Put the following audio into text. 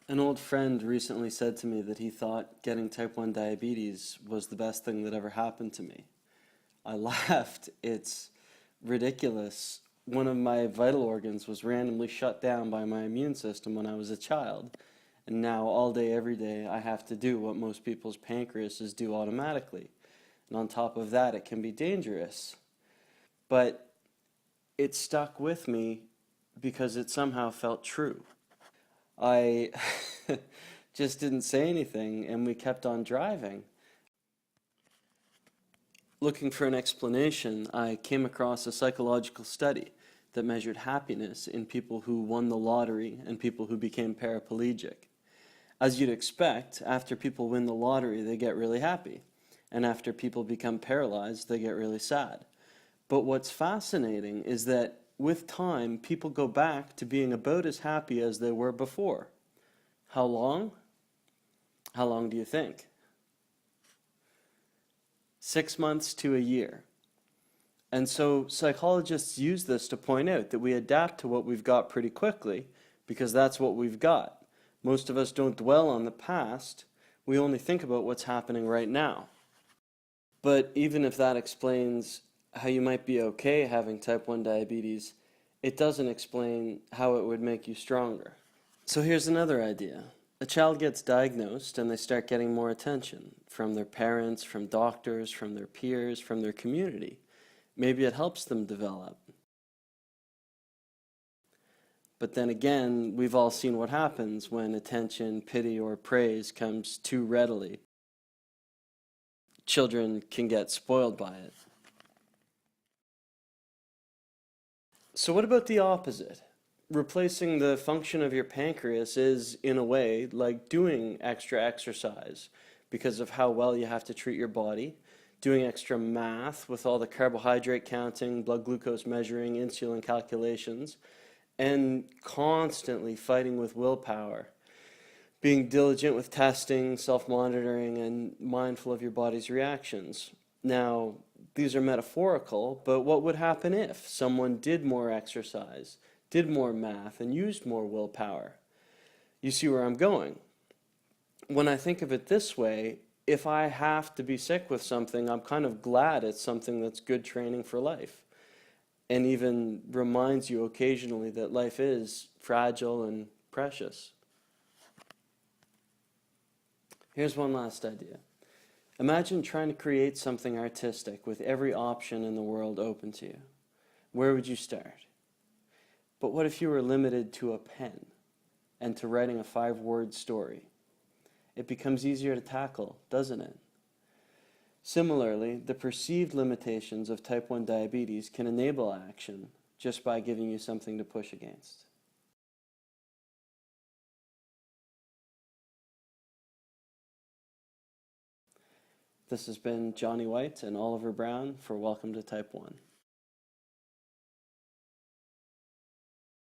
An old friend recently said to me that he thought getting type 1 diabetes was the best thing that ever happened to me. I laughed. It's ridiculous. One of my vital organs was randomly shut down by my immune system when I was a child, and now all day, every day, I have to do what most people's pancreases do automatically. And on top of that, it can be dangerous. But it stuck with me because it somehow felt true. I just didn't say anything, and we kept on driving. Looking for an explanation, I came across a psychological study that measured happiness in people who won the lottery and people who became paraplegic. As you'd expect, after people win the lottery, they get really happy. And after people become paralyzed, they get really sad. But what's fascinating is that with time, people go back to being about as happy as they were before. How long? How long do you think? 6 months to a year. And so psychologists use this to point out that we adapt to what we've got pretty quickly because that's what we've got. Most of us don't dwell on the past, we only think about what's happening right now. But even if that explains how you might be okay having type 1 diabetes, it doesn't explain how it would make you stronger. So here's another idea. A child gets diagnosed and they start getting more attention from their parents, from doctors, from their peers, from their community. Maybe it helps them develop. But then again, we've all seen what happens when attention, pity, or praise comes too readily. Children can get spoiled by it. So what about the opposite? Replacing the function of your pancreas is, in a way, like doing extra exercise because of how well you have to treat your body, doing extra math with all the carbohydrate counting, blood glucose measuring, insulin calculations, and constantly fighting with willpower, being diligent with testing, self-monitoring, and mindful of your body's reactions. Now, these are metaphorical, but what would happen if someone did more exercise, did more math, and used more willpower? You see where I'm going. When I think of it this way, if I have to be sick with something, I'm kind of glad it's something that's good training for life, and even reminds you occasionally that life is fragile and precious. Here's one last idea. Imagine trying to create something artistic with every option in the world open to you. Where would you start? But what if you were limited to a pen and to writing a 5-word story? It becomes easier to tackle, doesn't it? Similarly, the perceived limitations of type 1 diabetes can enable action just by giving you something to push against. This has been Johnny White and Oliver Brown for Welcome to Type 1.